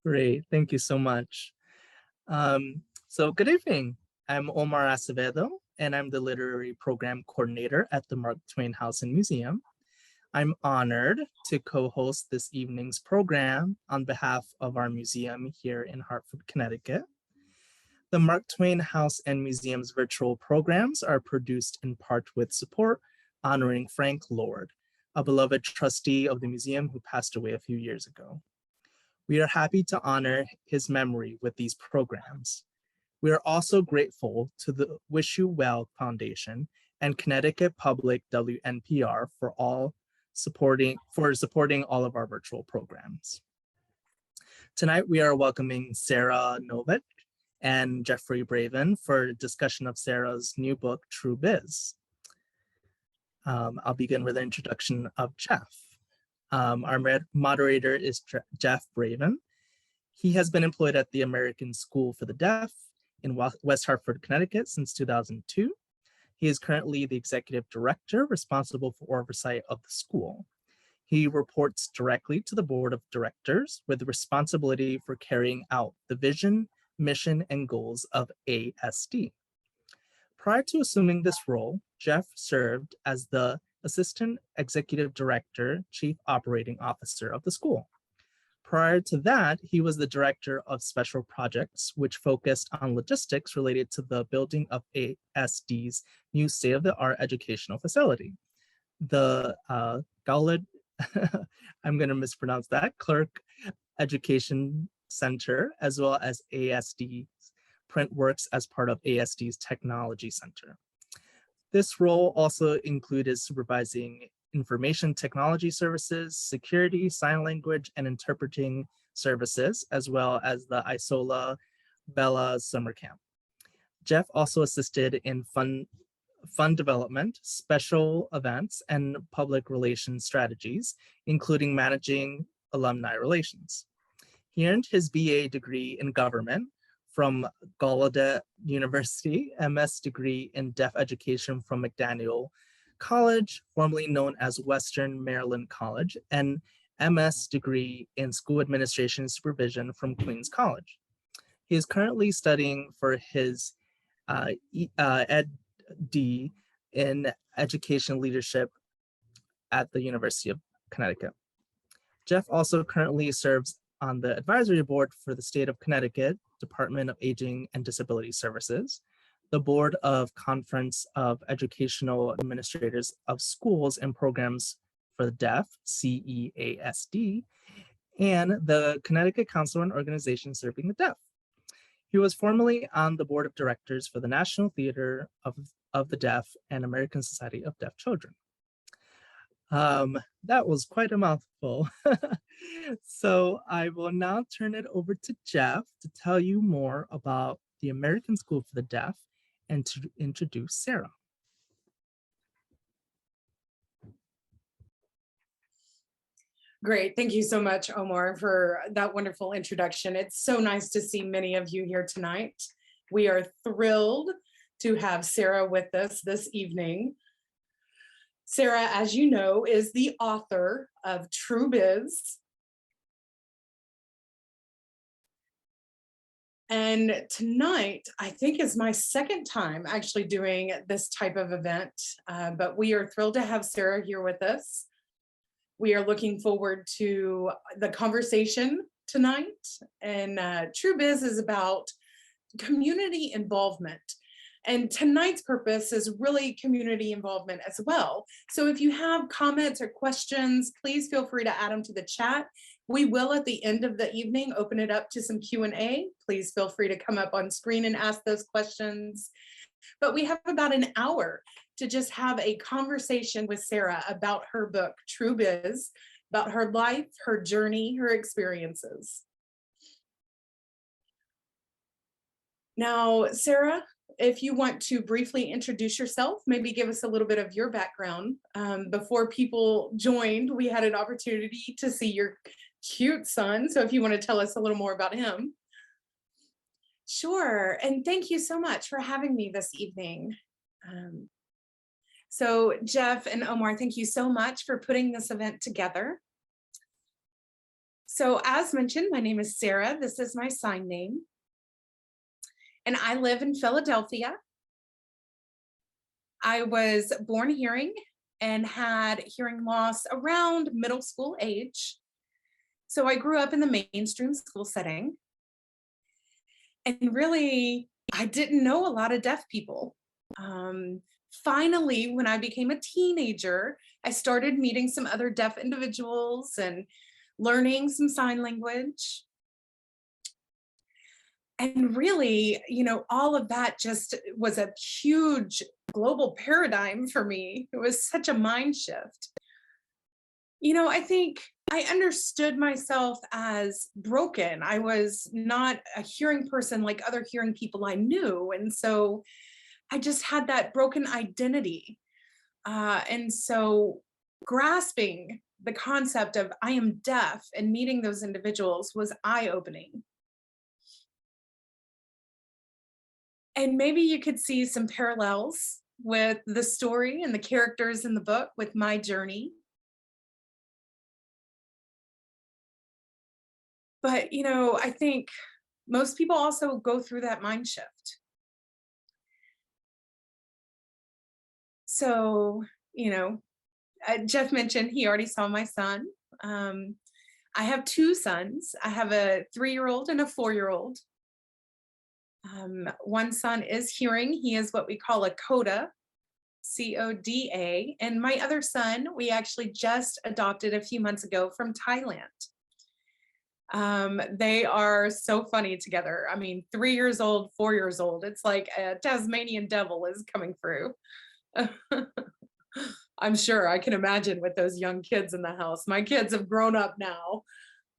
Great, thank you so much. So good evening. I'm Omar Acevedo, and I'm the Literary Program Coordinator at the Mark Twain House and Museum. I'm honored to co-host this evening's program on behalf of our museum here in Hartford, Connecticut. The Mark Twain House and Museum's virtual programs are produced in part with support honoring Frank Lord, a beloved trustee of the museum who passed away a few years ago. We are happy to honor his memory with these programs. We are also grateful to the Wish You Well Foundation and Connecticut Public WNPR for supporting all of our virtual programs. Tonight, we are welcoming Sara Novic and Jeffrey Braven for a discussion of Sara's new book, True Biz. I'll begin with an introduction of Jeff. Our moderator is Jeff Braven. He has been employed at the American School for the Deaf in West Hartford, Connecticut since 2002. He is currently the executive director responsible for oversight of the school. He reports directly to the board of directors with responsibility for carrying out the vision, mission, and goals of ASD. Prior to assuming this role, Jeff served as the Assistant Executive Director, Chief Operating Officer of the school. Prior to that, he was the Director of Special Projects, which focused on logistics related to the building of ASD's new state-of-the-art educational facility. The Gaulid, I'm going to mispronounce that, Clerk Education Center, as well as ASD's Printworks as part of ASD's Technology Center. This role also included supervising information technology services, security, sign language, and interpreting services, as well as the Isola Bella Summer Camp. Jeff also assisted in fund development, special events, and public relations strategies, including managing alumni relations. He earned his BA degree in government from Gallaudet University, MS degree in deaf education from McDaniel College, formerly known as Western Maryland College, and MS degree in school administration and supervision from Queens College. He is currently studying for his Ed.D. in education leadership at the University of Connecticut. Jeff also currently serves on the advisory board for the state of Connecticut Department of Aging and Disability Services, the Board of Conference of Educational Administrators of Schools and Programs for the Deaf, CEASD, and the Connecticut Council and Organization Serving the Deaf. He was formerly on the board of directors for the National Theater of the Deaf and American Society of Deaf Children. That was quite a mouthful. So I will now turn it over to Jeff to tell you more about the American School for the Deaf and to introduce Sara. Great. Thank you so much, Omar, for that wonderful introduction. It's so nice to see many of you here tonight. We are thrilled to have Sara with us this evening. Sara, as you know, is the author of True Biz. And tonight, I think, is my second time actually doing this type of event, but we are thrilled to have Sara here with us. We are looking forward to the conversation tonight. And True Biz is about community involvement. And tonight's purpose is really community involvement as well. So if you have comments or questions, please feel free to add them to the chat. We will, at the end of the evening, open it up to some Q&A. Please feel free to come up on screen and ask those questions. But we have about an hour to just have a conversation with Sara about her book, True Biz, about her life, her journey, her experiences. Now, Sara, if you want to briefly introduce yourself, maybe give us a little bit of your background. Before people joined, we had an opportunity to see your cute son. So if you want to tell us a little more about him. Sure, and thank you so much for having me this evening. So Jeff and Omar, thank you so much for putting this event together. So, as mentioned, my name is Sarah. This is my sign name, and I live in Philadelphia. I was born hearing and had hearing loss around middle school age. So, I grew up in the mainstream school setting, and really, I didn't know a lot of deaf people. Um, Finally, when I became a teenager, I started meeting some other deaf individuals and learning some sign language. And really, all of that just was a huge global paradigm for me. It was such a mind shift. I think I understood myself as broken. I was not a hearing person like other hearing people I knew. And so I just had that broken identity. And so grasping the concept of I am deaf and meeting those individuals was eye opening. And maybe you could see some parallels with the story and the characters in the book with my journey. But, I think most people also go through that mind shift. So, Jeff mentioned he already saw my son. Um, I have two sons. I have a 3-year-old and a 4-year-old. One son is hearing. He is what we call a CODA, CODA. And my other son, we actually just adopted a few months ago from Thailand. They are so funny together. I mean, 3 years old, 4 years old. It's like a Tasmanian devil is coming through. I'm sure I can imagine with those young kids in the house. My kids have grown up now,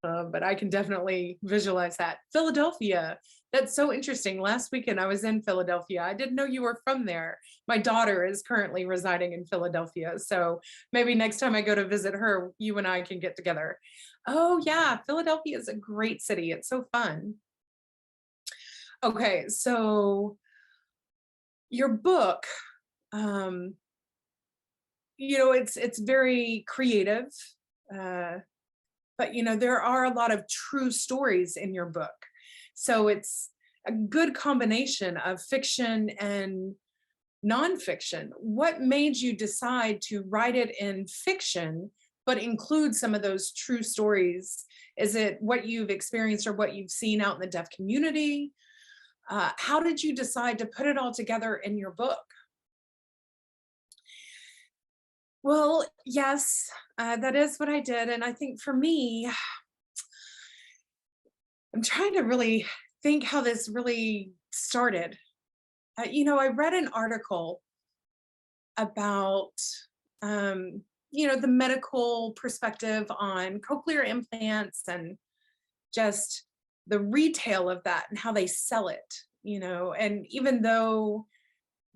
but I can definitely visualize that. Philadelphia, that's so interesting. Last weekend I was in Philadelphia. I didn't know you were from there. My daughter is currently residing in Philadelphia. So maybe next time I go to visit her, you and I can get together. Oh, yeah, Philadelphia is a great city. It's so fun. Okay, so your book, um, it's very creative. Uh, but there are a lot of true stories in your book. So it's a good combination of fiction and nonfiction. What made you decide to write it in fiction, but include some of those true stories? Is it what you've experienced or what you've seen out in the deaf community? How did you decide to put it all together in your book? Well, yes, that is what I did. And I think for me, I'm trying to really think how this really started. I read an article about, the medical perspective on cochlear implants and just the retail of that and how they sell it, and even though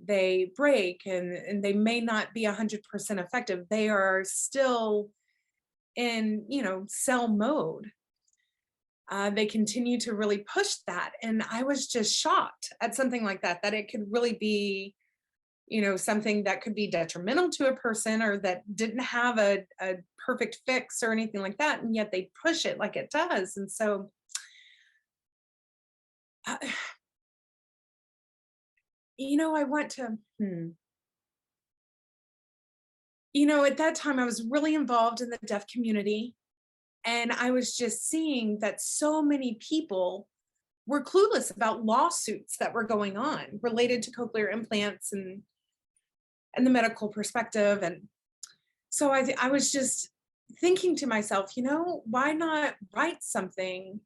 they break and they may not be 100% effective, they are still in, sell mode. They continue to really push that. And I was just shocked at something like that it could really be, something that could be detrimental to a person or that didn't have a perfect fix or anything like that. And yet they push it like it does. And so, uh, I want to, at that time I was really involved in the deaf community. And I was just seeing that so many people were clueless about lawsuits that were going on related to cochlear implants and the medical perspective. And so I was just thinking to myself, why not write something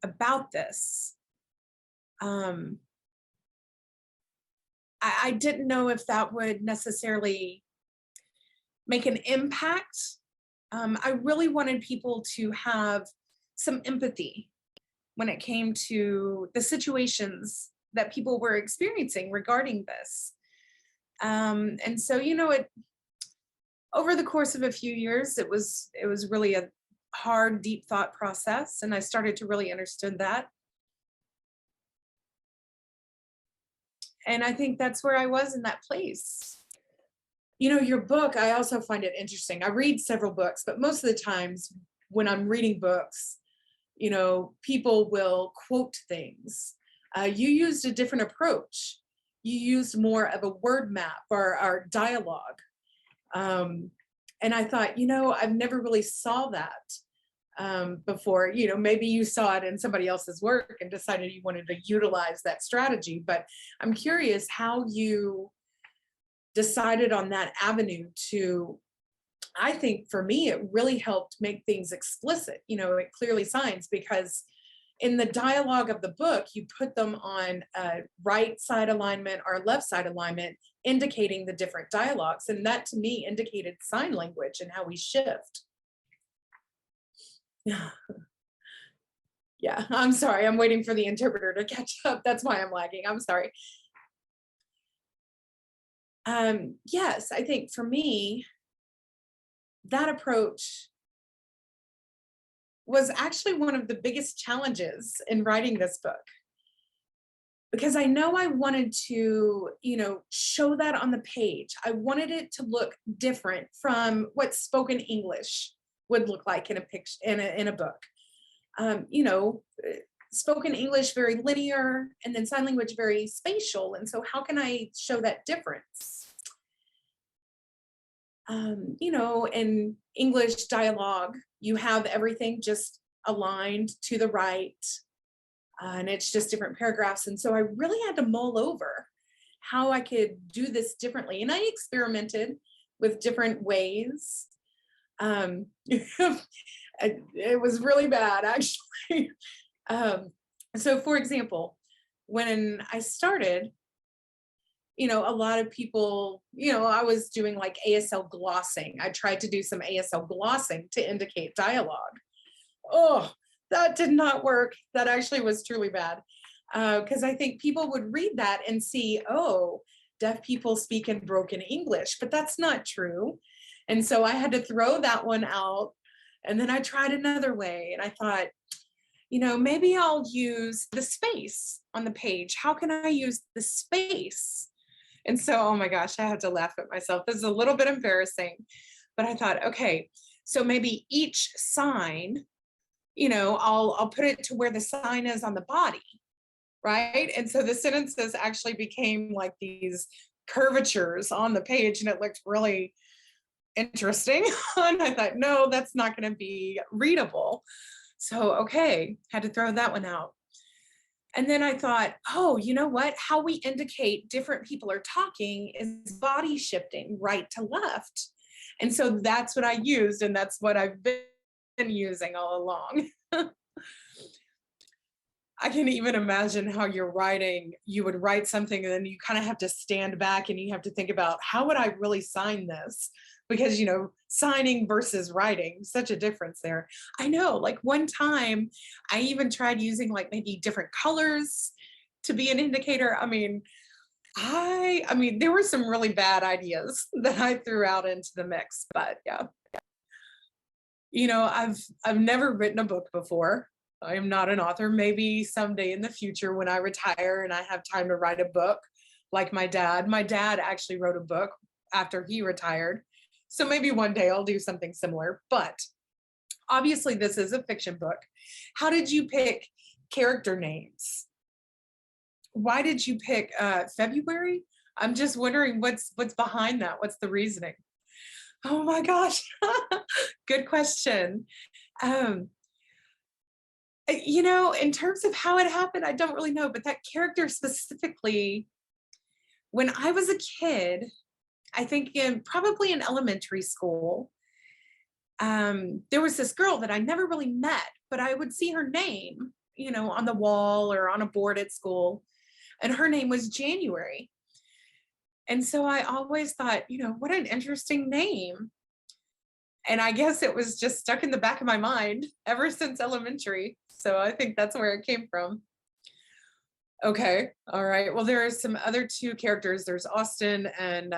about this? Um, I didn't know if that would necessarily make an impact. I really wanted people to have some empathy when it came to the situations that people were experiencing regarding this. And so, over the course of a few years, it was really a hard, deep thought process, and I started to really understand that. And I think that's where I was in that place. Your book, I also find it interesting. I read several books, but most of the times when I'm reading books, people will quote things. You used a different approach. You used more of a word map or dialogue. And I thought, I've never really saw that before. Maybe you saw it in somebody else's work and decided you wanted to utilize that strategy. But I'm curious how you decided on that avenue to. I think for me, it really helped make things explicit. It clearly signs, because in the dialogue of the book, you put them on a right side alignment or left side alignment, indicating the different dialogues. And that to me indicated sign language and how we shift. Yeah. Yeah, I'm sorry. I'm waiting for the interpreter to catch up. That's why I'm lagging. I'm sorry. Yes, I think for me, that approach was actually one of the biggest challenges in writing this book, because I know I wanted to, show that on the page. I wanted it to look different from what spoken English would look like in a picture, in a book. Spoken English very linear, and then sign language very spatial. And so how can I show that difference? In English dialogue, you have everything just aligned to the right, and it's just different paragraphs. And so I really had to mull over how I could do this differently. And I experimented with different ways. It was really bad, actually. So for example, when I started, a lot of people, I was doing like ASL glossing. I tried to do some ASL glossing to indicate dialogue. Oh, that did not work. That actually was truly bad. Because I think people would read that and see, oh, deaf people speak in broken English, but that's not true. And so I had to throw that one out. And then I tried another way, and I thought, maybe I'll use the space on the page. How can I use the space? And so, oh my gosh, I have to laugh at myself. This is a little bit embarrassing, but I thought, okay, so maybe each sign, I'll put it to where the sign is on the body, right? And so the sentences actually became like these curvatures on the page, and it looked really interesting. And I thought, no, that's not going to be readable. So, okay, had to throw that one out. And then I thought, oh, you know what? How we indicate different people are talking is body shifting right to left. And so that's what I used, and that's what I've been using all along. I can even imagine how you're writing, you would write something and then you kind of have to stand back and you have to think about, how would I really sign this? Because, signing versus writing, such a difference there. I know, like one time I even tried using like maybe different colors to be an indicator. I mean, there were some really bad ideas that I threw out into the mix, but yeah. I've never written a book before. I am not an author. Maybe someday in the future when I retire and I have time to write a book like my dad. My dad actually wrote a book after he retired. So maybe one day I'll do something similar, but obviously this is a fiction book. How did you pick character names? Why did you pick February? I'm just wondering what's behind that. What's the reasoning? Oh my gosh, good question. In terms of how it happened, I don't really know, but that character specifically, when I was a kid, I think probably in elementary school, there was this girl that I never really met, but I would see her name, on the wall or on a board at school, and her name was January. And so I always thought, what an interesting name. And I guess it was just stuck in the back of my mind ever since elementary. So I think that's where it came from. Okay. All right. Well, there are some other two characters. There's Austin and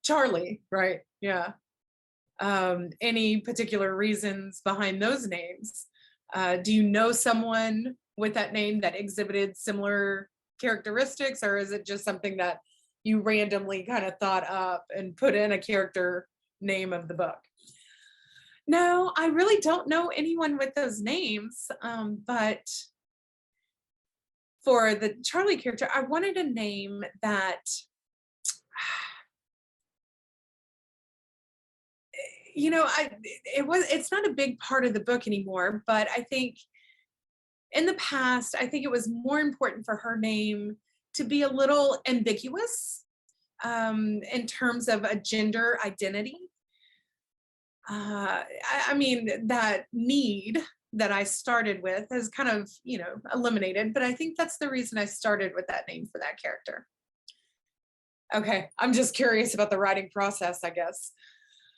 Charlie, right? Yeah. Any particular reasons behind those names? Do you know someone with that name that exhibited similar characteristics, or is it just something that you randomly kind of thought up and put in a character name of the book? No, I really don't know anyone with those names. But for the Charlie character, I wanted a name that, it's not a big part of the book anymore, but I think in the past, I think it was more important for her name to be a little ambiguous in terms of a gender identity. I mean, that need that I started with has kind of, eliminated, but I think that's the reason I started with that name for that character. Okay, I'm just curious about the writing process, I guess.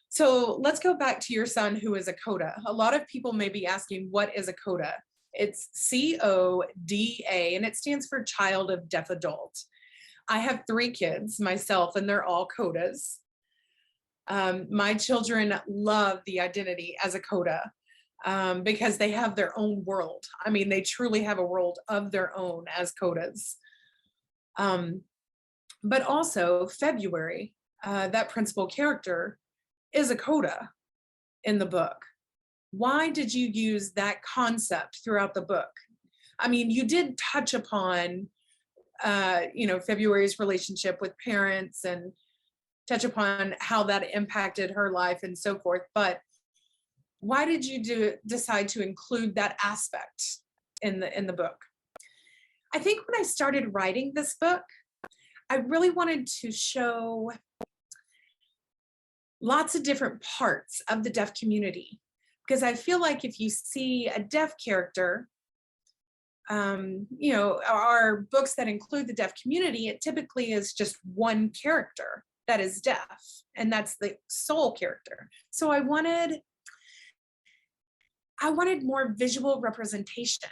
So let's go back to your son who is a coda. A lot of people may be asking, what is a coda? It's CODA, and it stands for Child of Deaf Adult. I have 3 kids myself, and they're all codas. My children love the identity as a coda because they have their own world. I mean, they truly have a world of their own as codas. But also, February, that principal character, is a coda in the book. Why did you use that concept throughout the book? I mean, you did touch upon, February's relationship with parents and touch upon how that impacted her life and so forth. But why did you decide to include that aspect in the book? I think when I started writing this book, I really wanted to show lots of different parts of the deaf community, because I feel like if you see a deaf character, our books that include the deaf community, it typically is just one character that is deaf, and that's the sole character. So I wanted more visual representation.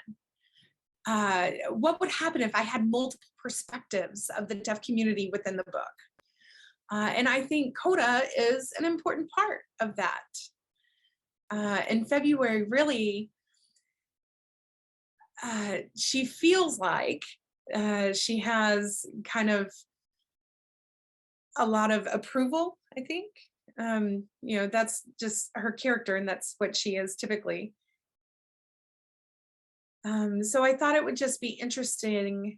What would happen if I had multiple perspectives of the deaf community within the book? And I think coda is an important part of that. In February, really, she feels like she has kind of a lot of approval, I think. That's just her character, and that's what she is typically. So I thought it would just be interesting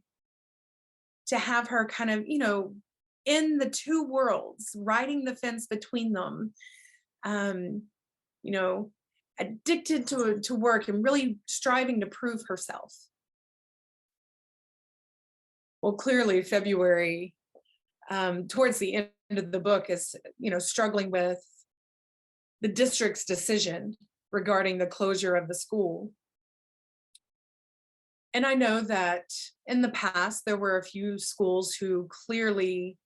to have her kind of, in the two worlds, riding the fence between them, um, you know, addicted to work and really striving to prove herself. Well, clearly February, towards the end of the book, is, struggling with the district's decision regarding the closure of the school. And I know that in the past, there were a few schools who clearly,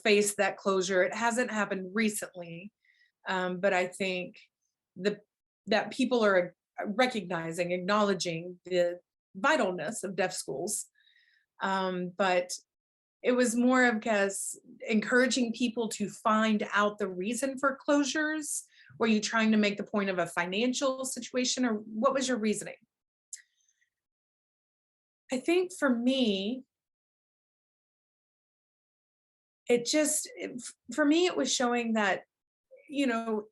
faced that closure. It hasn't happened recently, but I think the that people are recognizing, acknowledging the vitalness of deaf schools. But it was more of, guess, encouraging people to find out the reason for closures. Were you trying to make the point of a financial situation, or what was your reasoning? I think for me, for me, it was showing that, you know,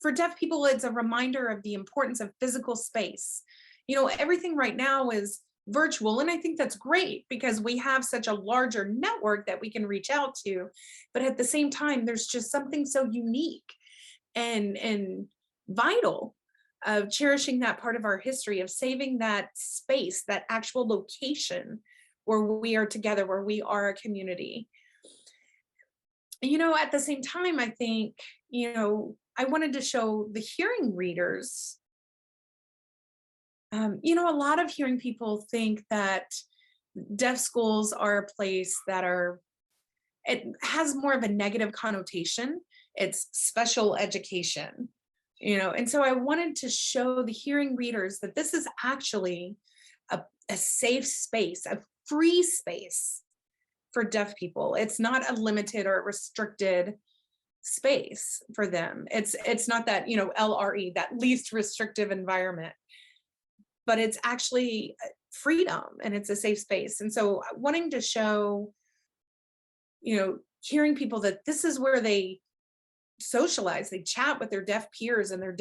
for deaf people, it's a reminder of the importance of physical space. Everything right now is virtual, and I think that's great because we have such a larger network that we can reach out to. But at the same time, there's just something so unique and vital of cherishing that part of our history, of saving that space, that actual location where we are together, where we are a community. At the same time, I think, I wanted to show the hearing readers. A lot of hearing people think that deaf schools are a place it has more of a negative connotation. It's special education, and so I wanted to show the hearing readers that this is actually a safe space, a free space for deaf people. It's not a limited or restricted space for them. It's not that, LRE, that least restrictive environment, but it's actually freedom, and it's a safe space. And so wanting to show, hearing people that this is where they socialize, they chat with their deaf peers and their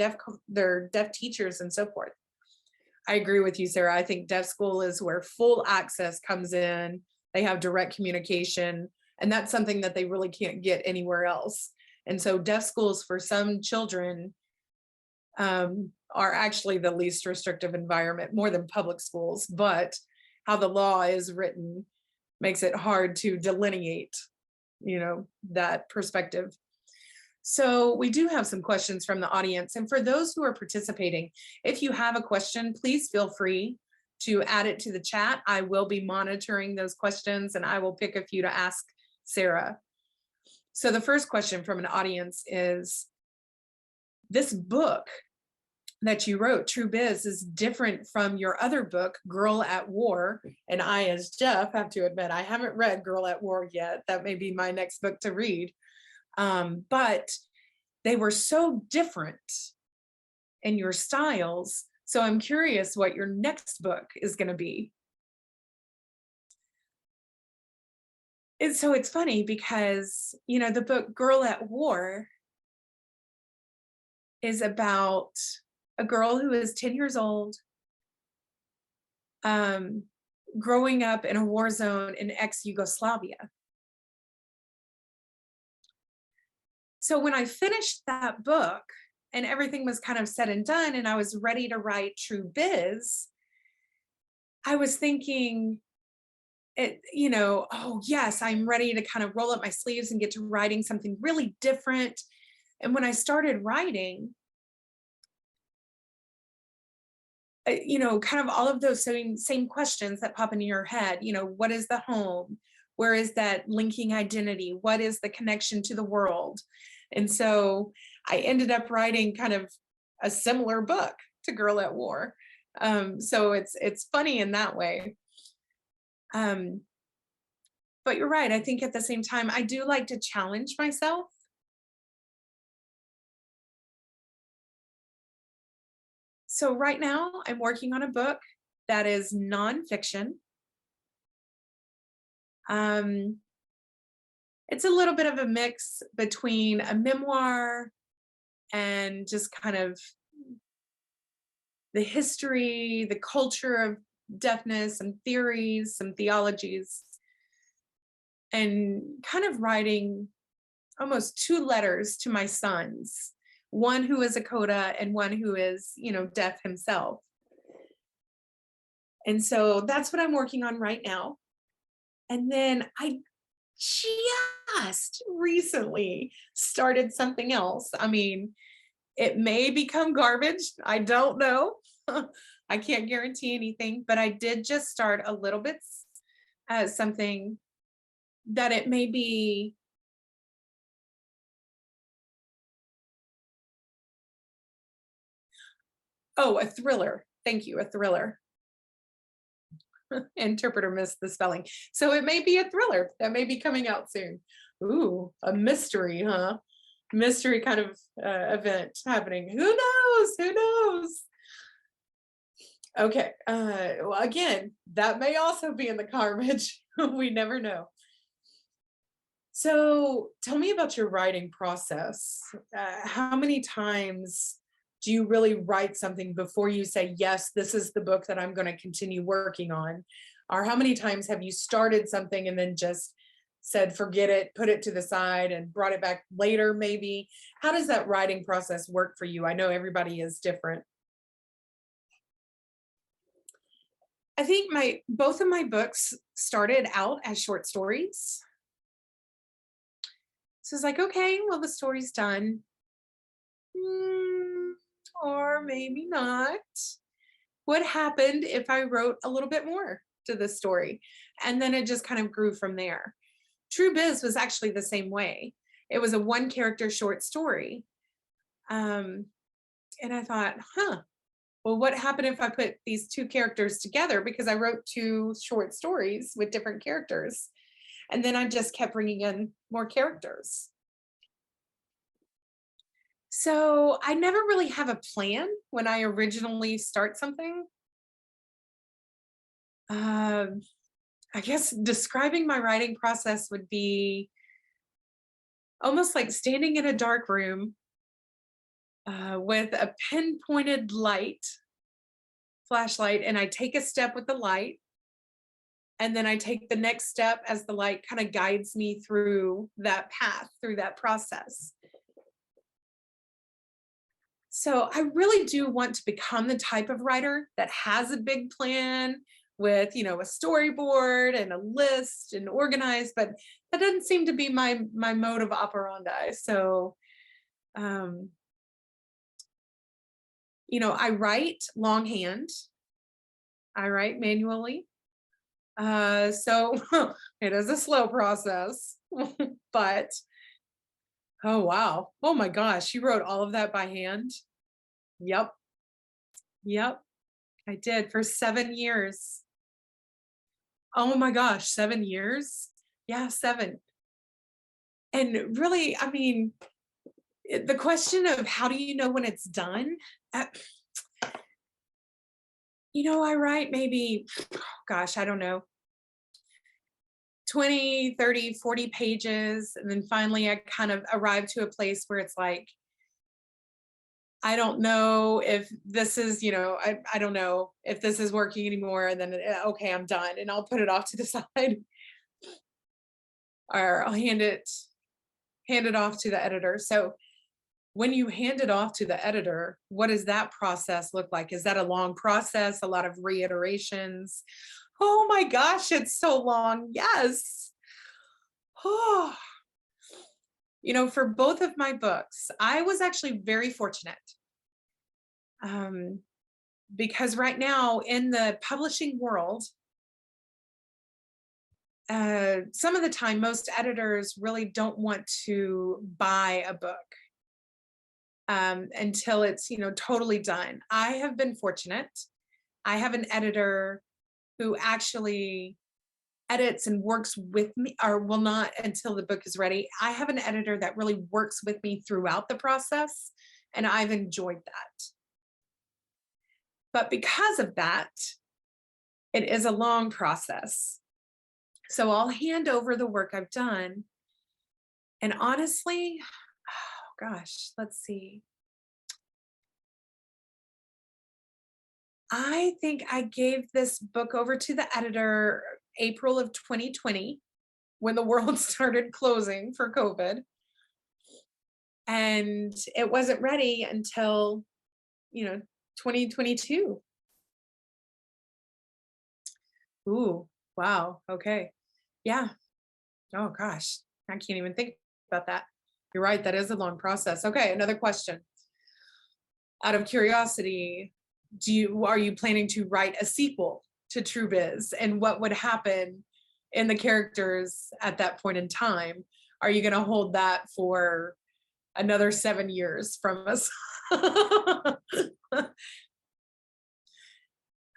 deaf teachers and so forth. I agree with you, Sarah. I think deaf school is where full access comes in. They have direct communication, and that's something that they really can't get anywhere else. And so deaf schools for some children are actually the least restrictive environment, more than public schools, but how the law is written makes it hard to delineate, that perspective. So we do have some questions from the audience. And for those who are participating, if you have a question, please feel free to add it to the chat. I will be monitoring those questions and I will pick a few to ask Sara. So the first question from an audience is, this book that you wrote, True Biz, is different from your other book, Girl at War. And I, as Jeff, have to admit, I haven't read Girl at War yet. That may be my next book to read. But they were so different in your styles. So I'm curious what your next book is going to be. And so it's funny because, the book Girl at War is about a girl who is 10 years old, growing up in a war zone in ex-Yugoslavia. So when I finished that book and everything was kind of said and done and I was ready to write True Biz, I was thinking, oh yes, I'm ready to kind of roll up my sleeves and get to writing something really different. And when I started writing, kind of all of those same questions that pop into your head, what is the home? Where is that linking identity? What is the connection to the world? And so I ended up writing kind of a similar book to Girl at War. So it's funny in that way. But you're right. I think at the same time, I do like to challenge myself. So right now I'm working on a book that is nonfiction. It's a little bit of a mix between a memoir and just kind of the history, the culture of deafness, some theories, some theologies, and kind of writing almost two letters to my sons, one who is a coda and one who is, deaf himself. And so that's what I'm working on right now. And then I just recently started something else. I mean, it may become garbage. I don't know. I can't guarantee anything, but I did just start a little bit as something that it may be. Oh, a thriller. Thank you. A thriller. Interpreter missed the spelling. So it may be a thriller that may be coming out soon. Ooh, a mystery, huh? Mystery kind of event happening. Who knows? Who knows? Okay. Well, again, that may also be in the garbage. We never know. So tell me about your writing process. How many times do you really write something before you say, yes, this is the book that I'm going to continue working on? Or how many times have you started something and then just said, forget it, put it to the side and brought it back later, maybe? How does that writing process work for you? I know everybody is different. I think both of my books started out as short stories. So it's like, okay, well, the story's done. Or maybe not. What happened if I wrote a little bit more to this story? And then it just kind of grew from there. True Biz was actually the same way. It was a one character short story. And I thought, well, what happened if I put these two characters together? Because I wrote two short stories with different characters. And then I just kept bringing in more characters. So I never really have a plan when I originally start something. I guess describing my writing process would be almost like standing in a dark room with a pinpointed flashlight, and I take a step with the light, and then I take the next step as the light kind of guides me through that path, through that process. So I really do want to become the type of writer that has a big plan with, a storyboard and a list and organized, but that doesn't seem to be my mode of operandi. So, um, I write longhand. I write manually. So it is a slow process, but oh wow. Oh my gosh, you wrote all of that by hand? Yep. Yep. I did for 7 years. Oh my gosh, 7 years? Yeah, 7. And really, I mean, the question of how do you know when it's done? Uh, I write maybe, gosh, I don't know, 20, 30, 40 pages. And then finally, I kind of arrive to a place where it's like, I don't know if this is, I don't know if this is working anymore. And then, okay, I'm done. And I'll put it off to the side, or I'll hand it off to the editor. So when you hand it off to the editor, what does that process look like? Is that a long process, a lot of reiterations? Oh my gosh, it's so long. Yes. Oh, for both of my books, I was actually very fortunate. Um, because right now in the publishing world, some of the time, most editors really don't want to buy a book until it's totally done. I have been fortunate. I have an editor who actually edits and works with me, or will not until the book is ready. I have an editor that really works with me throughout the process, and I've enjoyed that. But because of that, it is a long process. So I'll hand over the work I've done. And honestly, oh gosh, let's see. I think I gave this book over to the editor April of 2020 when the world started closing for COVID. And it wasn't ready until, 2022. Ooh, wow. Okay. Yeah. Oh gosh. I can't even think about that. You're right. That is a long process. Okay. Another question. Out of curiosity, are you planning to write a sequel to True Biz? And what would happen in the characters at that point in time? Are you going to hold that for another 7 years from us?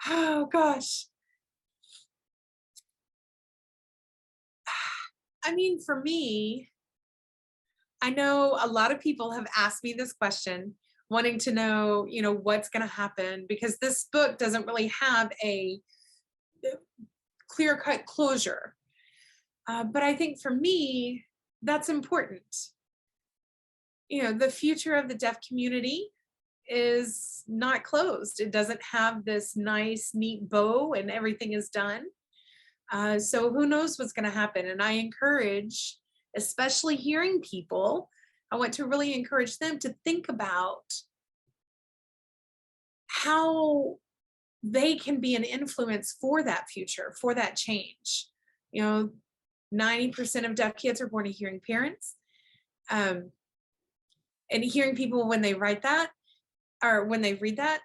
Oh gosh. I mean, for me, I know a lot of people have asked me this question, wanting to know, what's going to happen, because this book doesn't really have a clear cut closure. But I think for me, that's important. The future of the deaf community is not closed. It doesn't have this nice, neat bow and everything is done. So who knows what's going to happen? And I encourage, especially hearing people, I want to really encourage them to think about how they can be an influence for that future, for that change. 90% of deaf kids are born to hearing parents. And hearing people when they write that, or when they read that,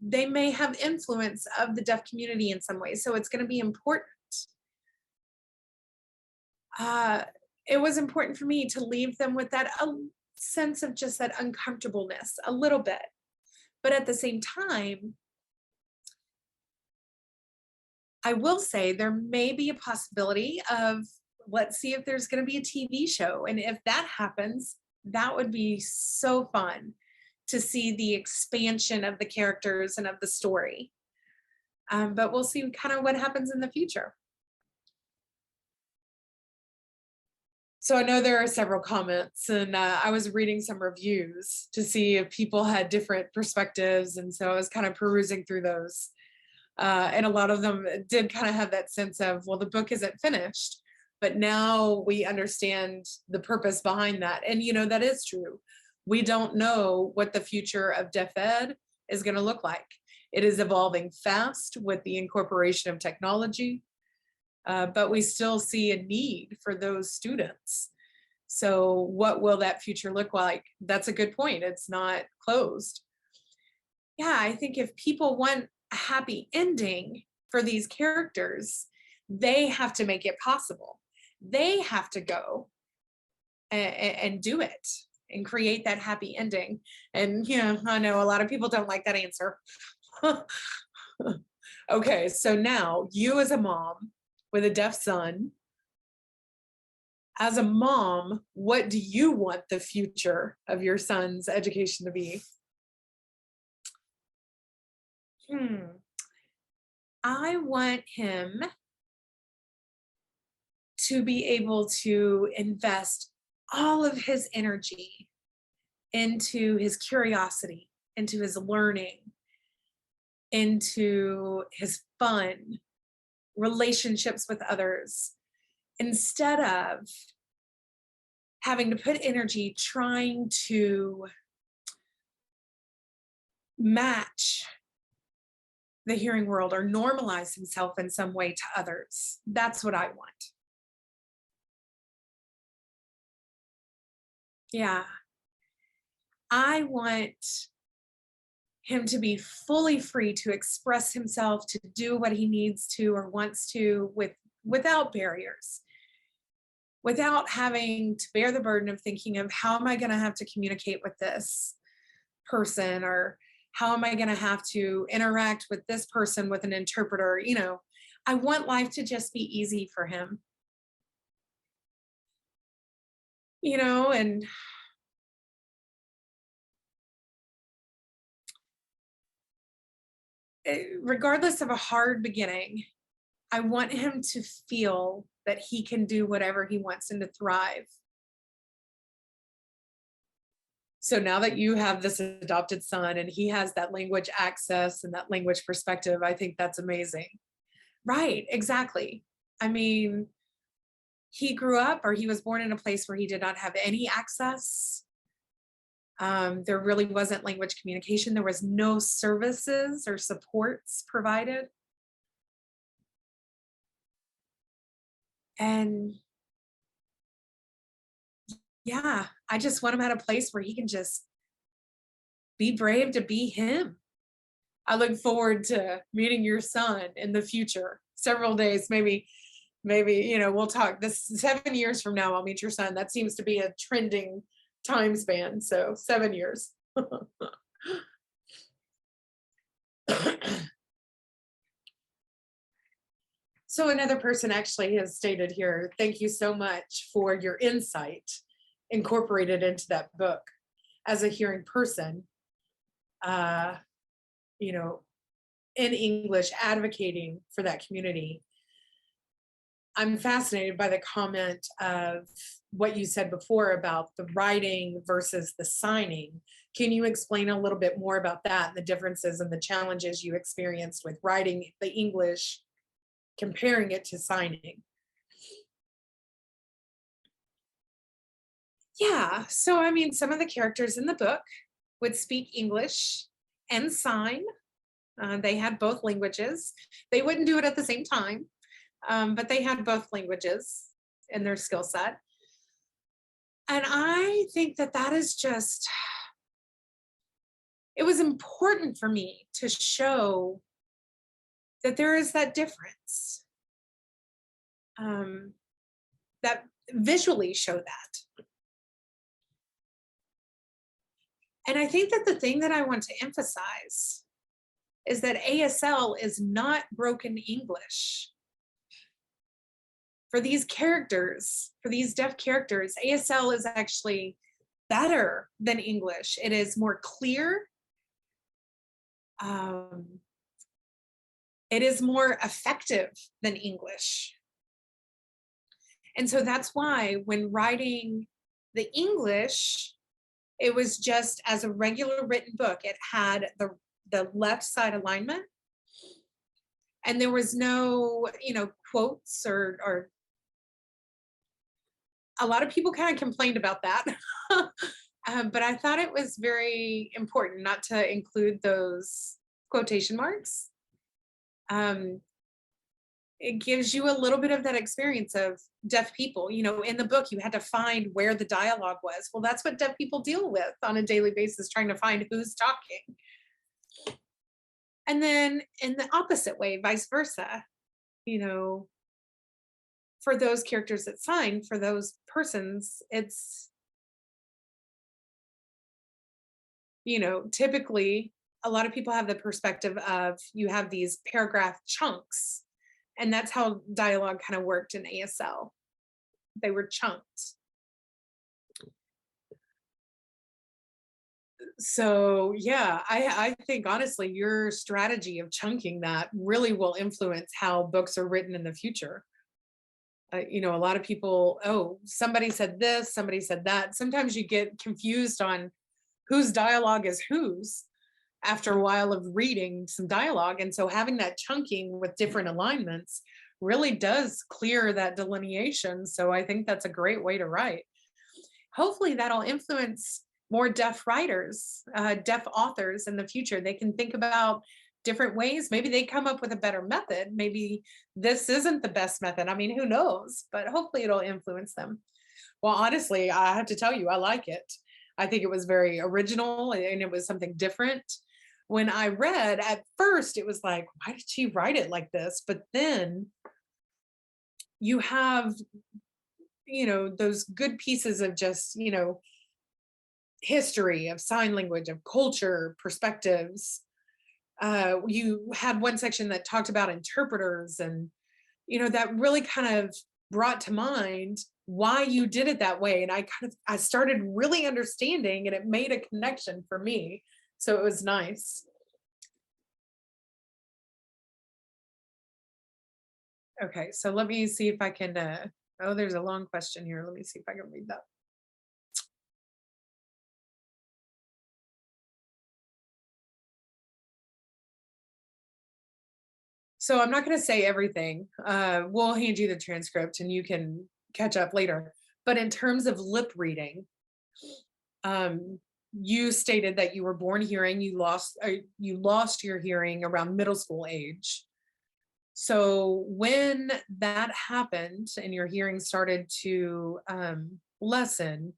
they may have influence of the deaf community in some way. So it's going to be important. It was important for me to leave them with that sense of just that uncomfortableness a little bit. But at the same time, I will say there may be a possibility of, let's see if there's going to be a TV show. And if that happens, that would be so fun to see the expansion of the characters and of the story. But we'll see kind of what happens in the future. So I know there are several comments, and I was reading some reviews to see if people had different perspectives. And so I was kind of perusing through those. And a lot of them did kind of have that sense of, well, the book isn't finished, but now we understand the purpose behind that. And, that is true. We don't know what the future of deaf ed is going to look like. It is evolving fast with the incorporation of technology. But we still see a need for those students. So what will that future look like? That's a good point. It's not closed. Yeah, I think if people want a happy ending for these characters, they have to make it possible. They have to go and do it and create that happy ending. And, I know a lot of people don't like that answer. Okay, so now you as a mom with a deaf son, as a mom, what do you want the future of your son's education to be? I want him to be able to invest all of his energy into his curiosity, into his learning, into his fun, relationships with others, instead of having to put energy trying to match the hearing world or normalize himself in some way to others. That's what I want. Yeah. I want him to be fully free to express himself, to do what he needs to or wants to without barriers, without having to bear the burden of thinking of how am I going to have to communicate with this person, or how am I going to have to interact with this person with an interpreter. I want life to just be easy for him. And regardless of a hard beginning, I want him to feel that he can do whatever he wants and to thrive. So now that you have this adopted son and he has that language access and that language perspective, I think that's amazing. Right, exactly. I mean, he grew up, or he was born in a place where he did not have any access. There really wasn't language communication. There was no services or supports provided. And yeah, I just want him at a place where he can just be brave to be him. I look forward to meeting your son in the future, several days, maybe, we'll talk this 7 years from now, I'll meet your son. That seems to be a trending time span. So 7 years. So another person actually has stated here, thank you so much for your insight incorporated into that book. As a hearing person, in English, advocating for that community. I'm fascinated by the comment of what you said before about the writing versus the signing. Can you explain a little bit more about that and the differences and the challenges you experienced with writing the English, comparing it to signing? Yeah, so I mean, some of the characters in the book would speak English and sign. They had both languages. They wouldn't do it at the same time, but they had both languages in their skill set. And I think that is just, it was important for me to show that there is that difference, that visually show that. And I think that the thing that I want to emphasize is that ASL is not broken English. For these characters, for these deaf characters, ASL is actually better than English. It is more clear. It is more effective than English. And so that's why when writing the English, it was just as a regular written book. It had the left side alignment, and there was no, quotes or a lot of people kind of complained about that. But I thought it was very important not to include those quotation marks. Um, it gives you a little bit of that experience of deaf people. In the book, you had to find where the dialogue was. Well, that's what deaf people deal with on a daily basis, trying to find who's talking. And then in the opposite way, vice versa, you know, for those characters that sign, for those persons, it's, typically a lot of people have the perspective of you have these paragraph chunks, and that's how dialogue kind of worked in ASL. They were chunked. So yeah, I think honestly your strategy of chunking that really will influence how books are written in the future. A lot of people, oh, somebody said this, somebody said that. Sometimes you get confused on whose dialogue is whose after a while of reading some dialogue. And so having that chunking with different alignments really does clear that delineation. So I think that's a great way to write. Hopefully that'll influence more deaf writers, deaf authors in the future. They can think about different ways. Maybe they come up with a better method. Maybe this isn't the best method. I mean, who knows? But hopefully it'll influence them. Well, honestly, I have to tell you, I like it. I think it was very original and it was something different. When I read at first, it was like, why did she write it like this? But then you have, those good pieces of just, history, of sign language, of culture, perspectives. You had one section that talked about interpreters, and that really kind of brought to mind why you did it that way. And I started really understanding, and it made a connection for me. So it was nice. Okay, so let me see if I can. Oh, there's a long question here. Let me see if I can read that. So I'm not going to say everything. We'll hand you the transcript and you can catch up later. But in terms of lip reading, you stated that you were born hearing, you lost your hearing around middle school age. So when that happened and your hearing started to lessen,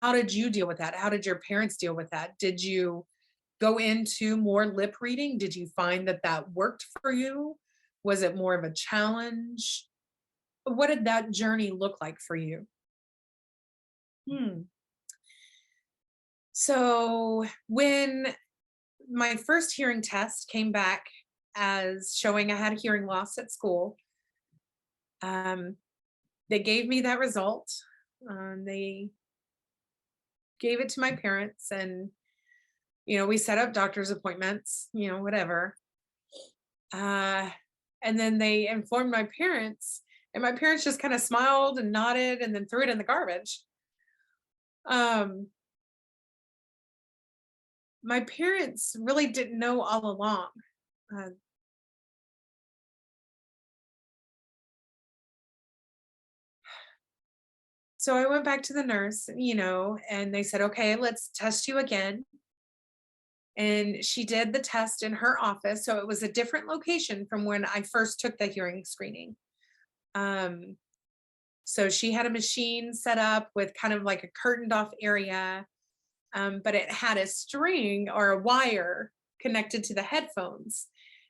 how did you deal with that? How did your parents deal with that? Did you go into more lip reading? Did you find that that worked for you? Was it more of a challenge? What did that journey look like for you? Hmm. So when my first hearing test came back as showing I had a hearing loss at school, um, they gave me that result. They gave it to my parents, and we set up doctor's appointments, whatever. Uh, and then they informed my parents, and my parents just kind of smiled and nodded and then threw it in the garbage. Um, my parents really didn't know all along. Uh, so I went back to the nurse, and they said, okay, let's test you again. And she did the test in her office. So it was a different location from when I first took the hearing screening. Um, so she had a machine set up with kind of like a curtained off area, but it had a string or a wire connected to the headphones.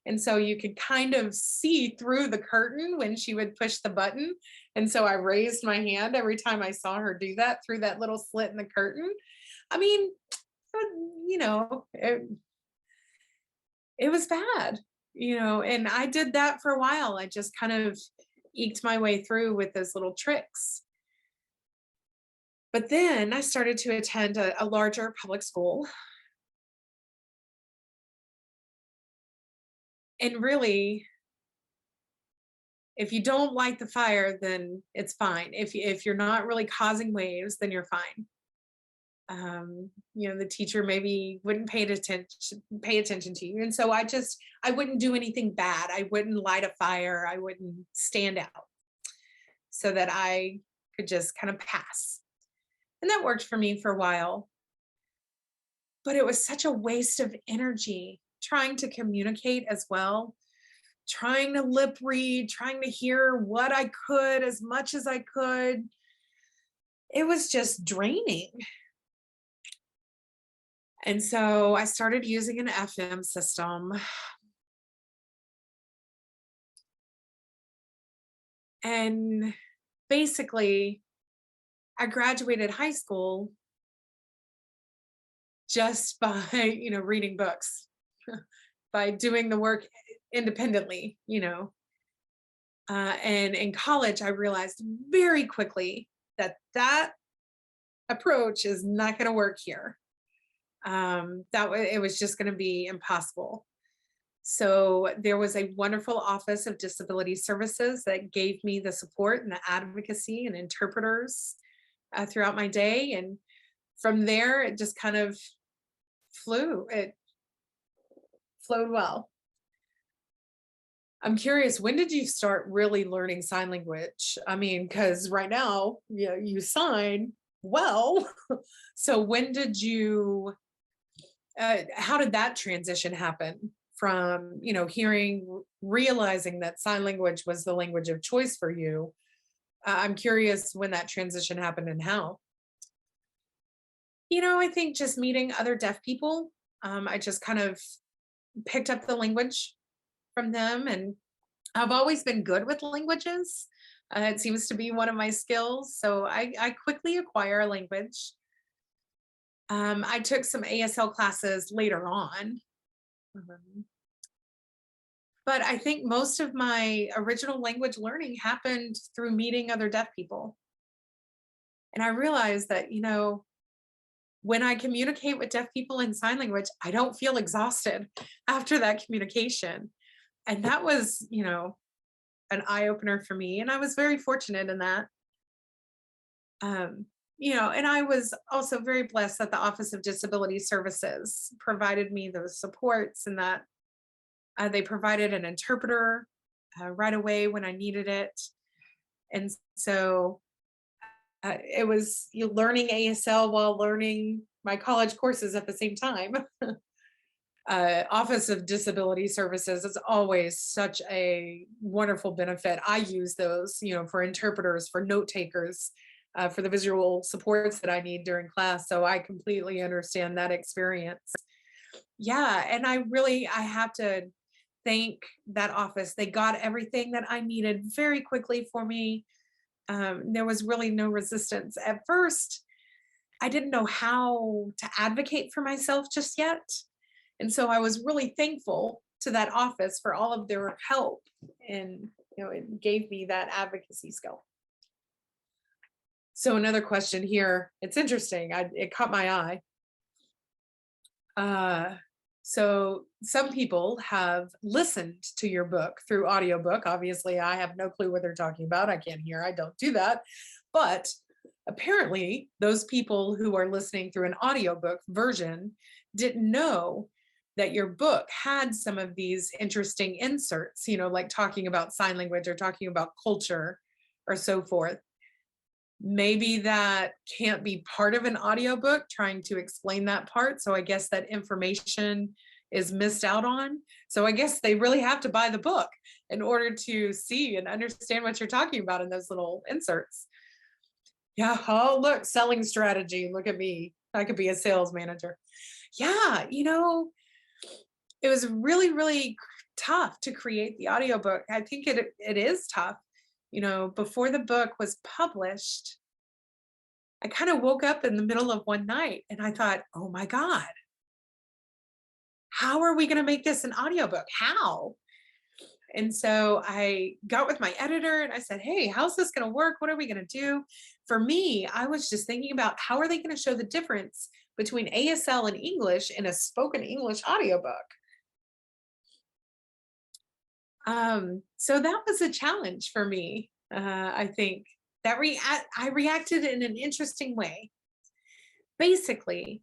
And so you could kind of see through the curtain when she would push the button. And so I raised my hand every time I saw her do that through that little slit in the curtain. I mean, it was bad, and I did that for a while. I just kind of eked my way through with those little tricks. But then I started to attend a larger public school. And really, If you don't light the fire, then it's fine. If you're not really causing waves, then you're fine. The teacher maybe wouldn't pay attention to you. And so I wouldn't do anything bad. I wouldn't light a fire. I wouldn't stand out so that I could just kind of pass. And that worked for me for a while. But it was such a waste of energy trying to communicate as well, trying to lip read, trying to hear what I could as much as I could. It was just draining. And so I started using an FM system. And basically, I graduated high school just by, reading books, by doing the work independently. And in college, I realized very quickly that approach is not going to work here. It was just going to be impossible. So there was a wonderful Office of Disability Services that gave me the support and the advocacy and interpreters throughout my day. And from there, it just kind of flew. It flowed well. I'm curious, when did you start really learning sign language? I mean, because right now, you sign well. So when did you, how did that transition happen from, realizing that sign language was the language of choice for you? I'm curious when that transition happened and how. I think just meeting other deaf people, I just kind of picked up the language from them. And I've always been good with languages. It seems to be one of my skills. So I quickly acquire a language. I took some ASL classes later on. But I think most of my original language learning happened through meeting other deaf people. And I realized that, when I communicate with deaf people in sign language, I don't feel exhausted after that communication. And that was, an eye opener for me. And I was very fortunate in that. And I was also very blessed that the Office of Disability Services provided me those supports, and that they provided an interpreter right away when I needed it. And so it was learning ASL while learning my college courses at the same time. Office of Disability Services is always such a wonderful benefit. I use those, for interpreters, for note takers, for the visual supports that I need during class. So I completely understand that experience. Yeah, and I have to thank that office. They got everything that I needed very quickly for me. There was really no resistance. At first, I didn't know how to advocate for myself just yet. And so I was really thankful to that office for all of their help. And, it gave me that advocacy skill. So another question here, it's interesting. It caught my eye. So some people have listened to your book through audiobook. Obviously, I have no clue what they're talking about. I can't hear. I don't do that. But apparently, those people who are listening through an audiobook version didn't know that your book had some of these interesting inserts, like talking about sign language or talking about culture or so forth. Maybe that can't be part of an audiobook trying to explain that part. So I guess that information is missed out on. So I guess they really have to buy the book in order to see and understand what you're talking about in those little inserts. Yeah. Oh, look, selling strategy. Look at me. I could be a sales manager. Yeah. It was really, really tough to create the audiobook. I think it is tough. Before the book was published, I kind of woke up in the middle of one night and I thought, oh my God, how are we going to make this an audiobook? How? And so I got with my editor and I said, hey, how's this going to work? What are we going to do? For me, I was just thinking about how are they going to show the difference between ASL and English in a spoken English audiobook? So that was a challenge for me. I think that I reacted in an interesting way. Basically,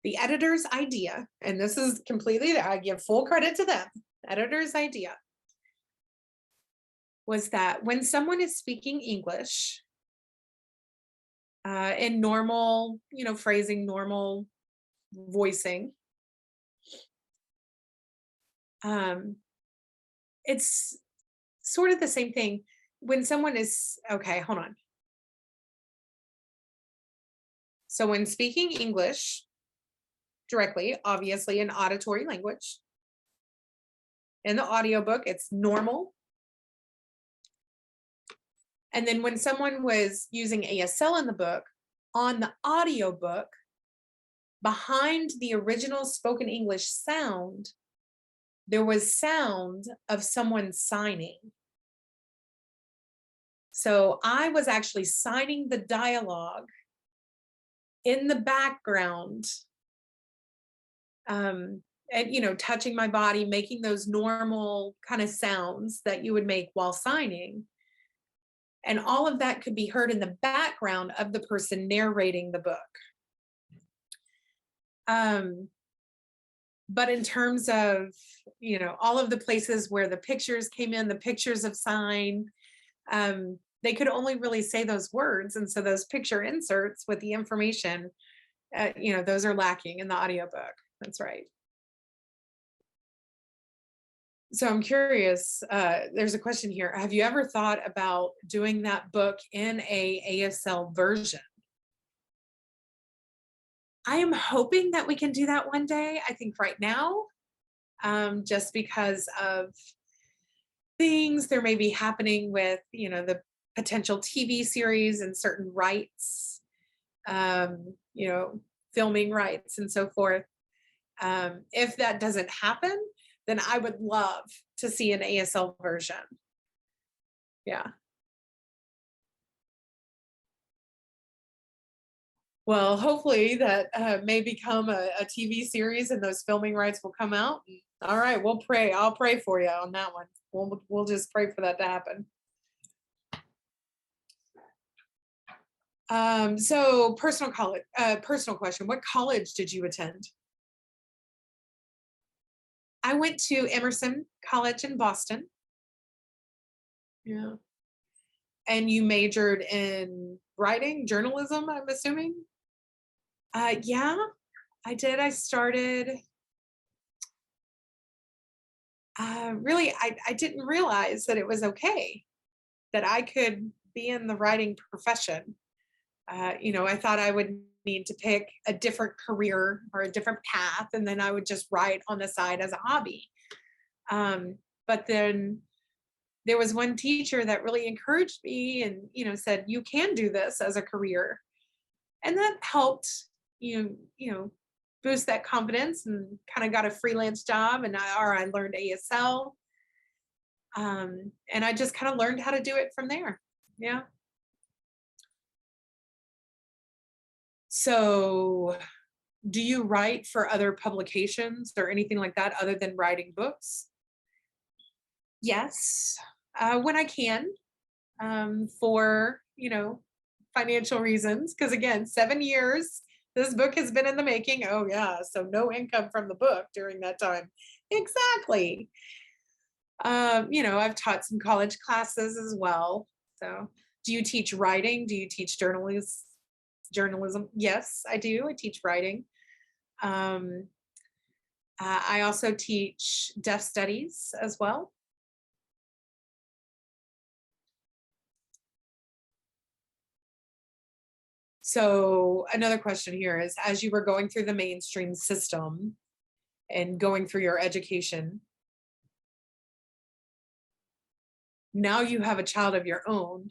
the editor's idea, and this is completely, I give full credit to them, editor's idea was that when someone is speaking English in normal, phrasing, normal voicing, um, it's sort of the same thing when someone is, okay, hold on. So when speaking English directly, obviously in auditory language, in the audiobook, it's normal. And then when someone was using ASL in the book, on the audiobook, behind the original spoken English sound, there was sound of someone signing. So I was actually signing the dialogue in the background, and touching my body, making those normal kind of sounds that you would make while signing. And all of that could be heard in the background of the person narrating the book. But in terms of, all of the places where the pictures came in, the pictures of sign, they could only really say those words. And so those picture inserts with the information, those are lacking in the audiobook. That's right. So I'm curious, there's a question here. Have you ever thought about doing that book in a ASL version? I am hoping that we can do that one day. I think right now, just because of things there may be happening with, the potential TV series and certain rights, filming rights and so forth. If that doesn't happen, then I would love to see an ASL version. Yeah. Well, hopefully that may become a TV series and those filming rights will come out. All right, we'll pray. I'll pray for you on that one. We'll just pray for that to happen. So personal question. What college did you attend? I went to Emerson College in Boston. Yeah. And you majored in writing, journalism, I'm assuming? Yeah, I did. I started, really, I didn't realize that it was okay that I could be in the writing profession. I thought I would need to pick a different career or a different path, and then I would just write on the side as a hobby. But then there was one teacher that really encouraged me and, said, you can do this as a career. And that helped, boost that confidence, and kind of got a freelance job, and I learned ASL. And I just kind of learned how to do it from there. Yeah. So do you write for other publications or anything like that other than writing books? Yes, when I can, for, financial reasons. Because again, 7 years, this book has been in the making. Oh yeah, so no income from the book during that time. Exactly. I've taught some college classes as well. So do you teach writing? Do you teach journalism? Yes, I do. I teach writing. I also teach deaf studies as well. So another question here is, as you were going through the mainstream system and going through your education, now you have a child of your own.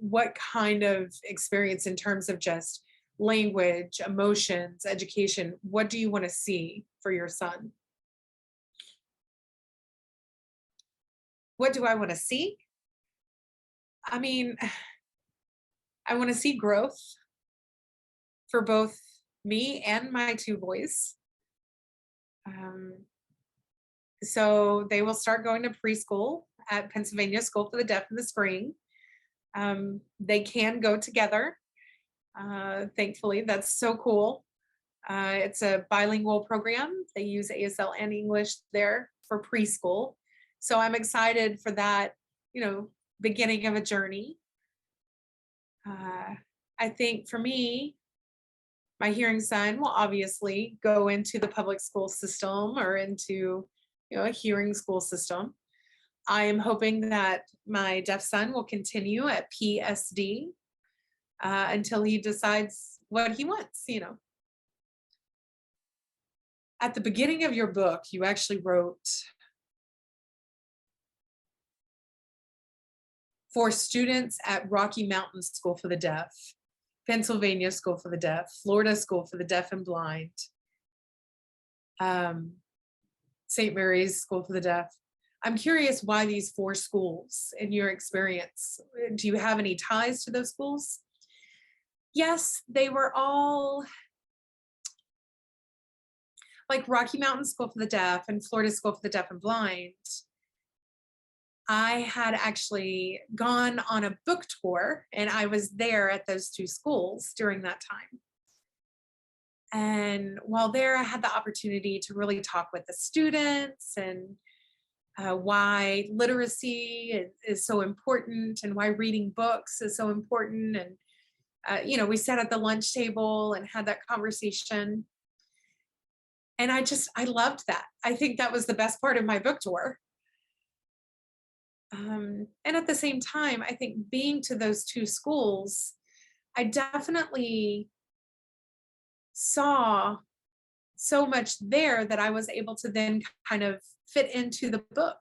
What kind of experience in terms of just language, emotions, education, what do you want to see for your son? What do I want to see? I mean, I want to see growth for both me and my two boys. So they will start going to preschool at Pennsylvania School for the Deaf in the spring. They can go together. Thankfully, that's so cool. It's a bilingual program. They use ASL and English there for preschool. So I'm excited for that, beginning of a journey. I think for me, my hearing son will obviously go into the public school system or into, a hearing school system. I am hoping that my deaf son will continue at PSD until he decides what he wants. At the beginning of your book, you actually wrote, for students at Rocky Mountain School for the Deaf, Pennsylvania School for the Deaf, Florida School for the Deaf and Blind, St. Mary's School for the Deaf. I'm curious why these 4 schools in your experience. Do you have any ties to those schools? Yes, they were all like Rocky Mountain School for the Deaf and Florida School for the Deaf and Blind. I had actually gone on a book tour and I was there at those 2 schools during that time. And while there, I had the opportunity to really talk with the students and why literacy is so important and why reading books is so important. And, we sat at the lunch table and had that conversation. And I loved that. I think that was the best part of my book tour. And at the same time, I think being to those 2 schools, I definitely saw so much there that I was able to then kind of fit into the book.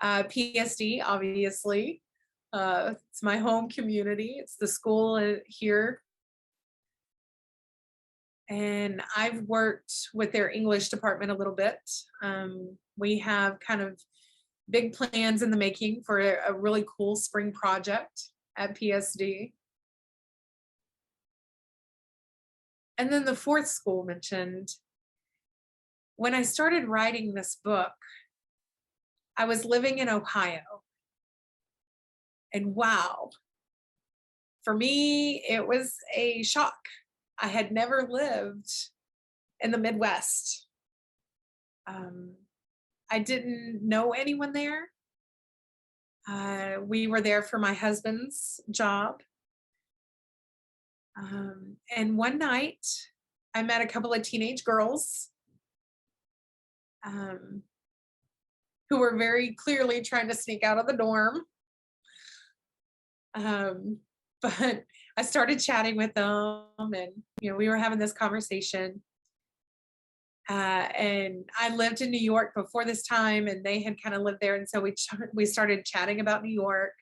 PSD, obviously, it's my home community. It's the school here. And I've worked with their English department a little bit. We have kind of big plans in the making for a really cool spring project at PSD. And then the 4th school mentioned, when I started writing this book, I was living in Ohio. And wow, for me, it was a shock. I had never lived in the Midwest. I didn't know anyone there. We were there for my husband's job. And one night, I met a couple of teenage girls who were very clearly trying to sneak out of the dorm. But I started chatting with them, and we were having this conversation. And I lived in New York before this time, and they had kind of lived there, and so we started chatting about New York.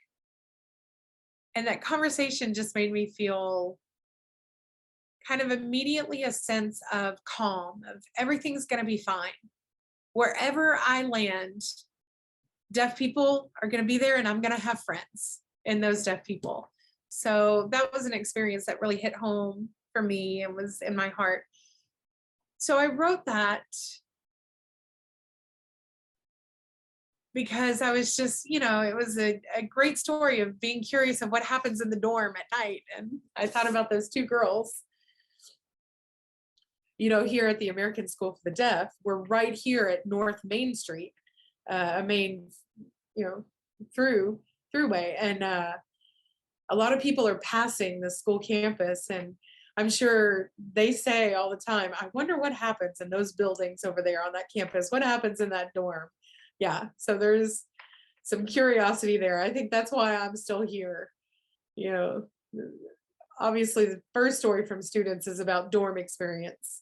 And that conversation just made me feel kind of immediately a sense of calm, of everything's going to be fine. Wherever I land, deaf people are going to be there, and I'm going to have friends in those deaf people. So that was an experience that really hit home for me and was in my heart. So I wrote that because I was just, it was a great story of being curious of what happens in the dorm at night. And I thought about those 2 girls. Here at the American School for the Deaf, we're right here at North Main Street, a main, throughway. And a lot of people are passing the school campus, and I'm sure they say all the time, I wonder what happens in those buildings over there on that campus. What happens in that dorm? Yeah, so there's some curiosity there. I think that's why I'm still here. Obviously the first story from students is about dorm experience.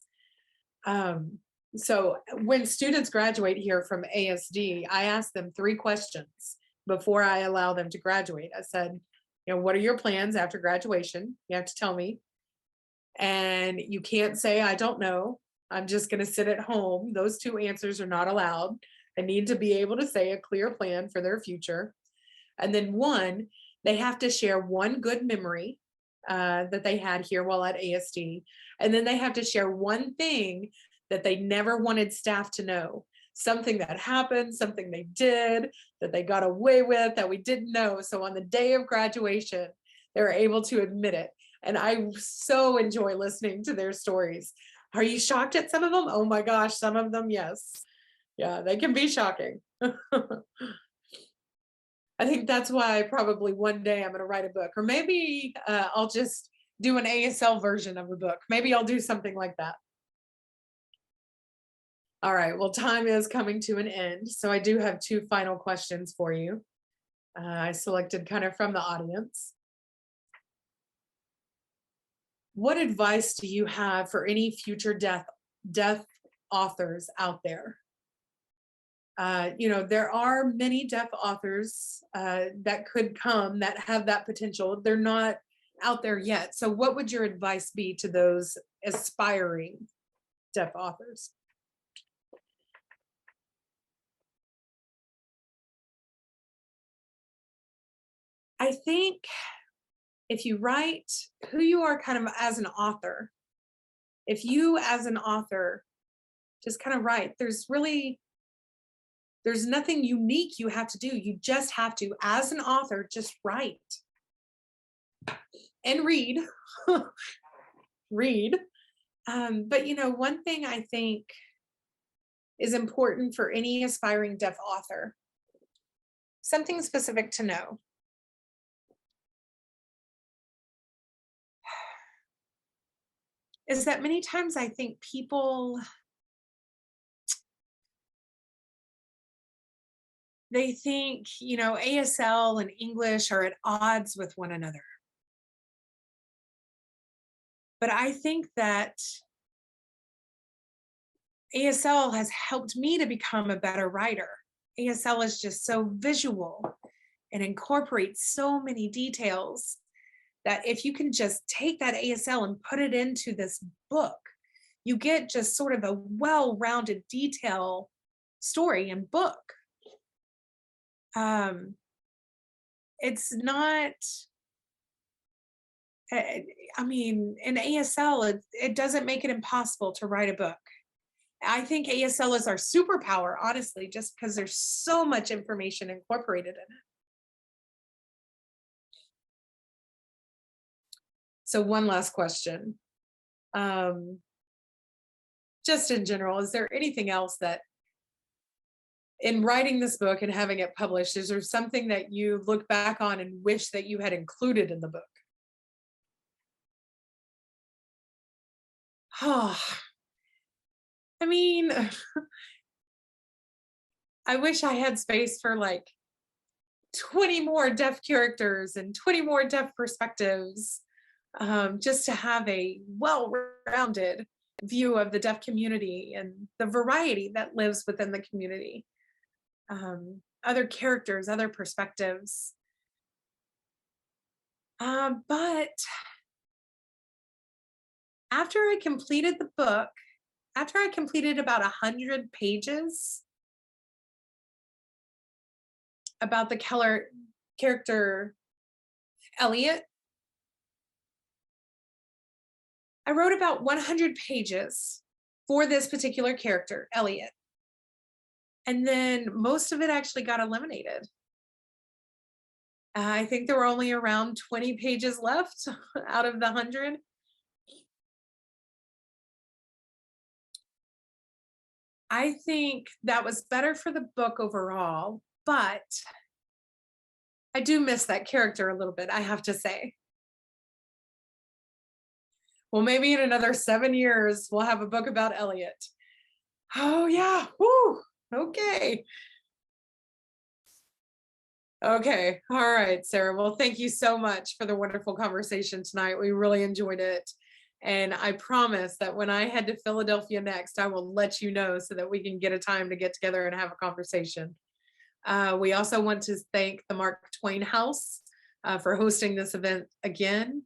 So when students graduate here from ASD, I ask them 3 questions before I allow them to graduate. I said, what are your plans after graduation? You have to tell me. And you can't say, I don't know. I'm just going to sit at home. Those 2 answers are not allowed. I need to be able to say a clear plan for their future. And then 1, they have to share 1 good memory that they had here while at ASD. And then they have to share 1 thing that they never wanted staff to know. something that happened, something they did that they got away with that we didn't know. So on the day of graduation, they're able to admit it. And I so enjoy listening to their stories. Are you shocked at some of them? Oh my gosh, some of them, yes. Yeah, they can be shocking. I think that's why probably one day I'm going to write a book, or maybe I'll just do an ASL version of the book. Maybe I'll do something like that. All right, well, time is coming to an end. So I do have two final questions for you. I selected kind of from the audience. What advice do you have for any future deaf authors out there? There are many deaf authors that could come that have that potential. They're not out there yet. So what would your advice be to those aspiring deaf authors? I think if you write who you are kind of as an author, if you as an author just kind of write, there's nothing unique you have to do. You just have to, as an author, just write and read. Read. But one thing I think is important for any aspiring deaf author, something specific to know. Is that many times I think people, they think, ASL and English are at odds with one another. But I think that ASL has helped me to become a better writer. ASL is just so visual and incorporates so many details that if you can just take that ASL and put it into this book, you get just sort of a well-rounded detail story and book. It's not, in ASL, it doesn't make it impossible to write a book. I think ASL is our superpower, honestly, just because there's so much information incorporated in it. So one last question. Just in general, is there anything else that in writing this book and having it published, is there something that you look back on and wish that you had included in the book? Oh, I wish I had space for like 20 more deaf characters and 20 more deaf perspectives, just to have a well-rounded view of the deaf community and the variety that lives within the community. Other characters, other perspectives. But after I completed the book, after I completed about 100 pages about the character Elliot, I wrote about 100 pages for this particular character, Elliot. And then most of it actually got eliminated. I think there were only around 20 pages left out of the 100. I think that was better for the book overall, but I do miss that character a little bit, I have to say. Well, maybe in another 7 years, we'll have a book about Elliot. Oh yeah, woo, okay. Okay, all right, Sarah. Well, thank you so much for the wonderful conversation tonight. We really enjoyed it. And I promise that when I head to Philadelphia next, I will let you know so that we can get a time to get together and have a conversation. We also want to thank the Mark Twain House for hosting this event again.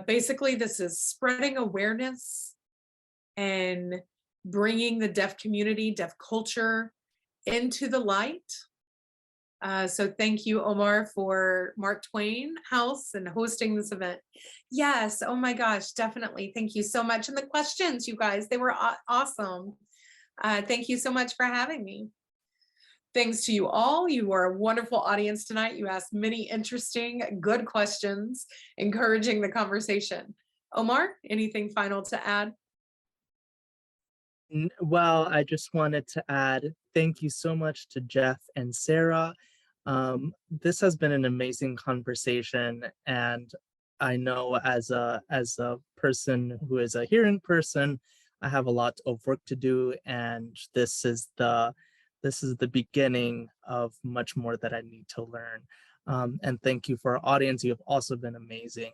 Basically, this is spreading awareness and bringing the deaf community, deaf culture into the light. So thank you, Omar, for Mark Twain House and hosting this event. Yes, oh my gosh, definitely. Thank you so much. And the questions, you guys, they were awesome. Thank you so much for having me. Thanks to you all. You were a wonderful audience tonight. You asked many interesting, good questions, encouraging the conversation. Omar, anything final to add? Well, I just wanted to add thank you so much to Jeff and Sarah. This has been an amazing conversation, and I know as a person who is a hearing person, I have a lot of work to do, and this is the beginning of much more that I need to learn. And thank you for our audience. You have also been amazing.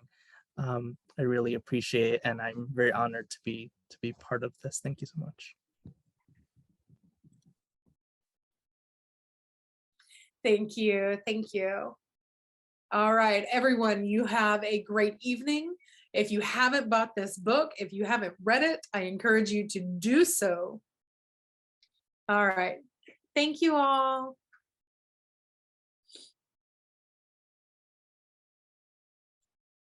I really appreciate it, and I'm very honored to be part of this. Thank you so much. Thank you. Thank you. All right, everyone, you have a great evening. If you haven't bought this book, if you haven't read it, I encourage you to do so. All right. Thank you all.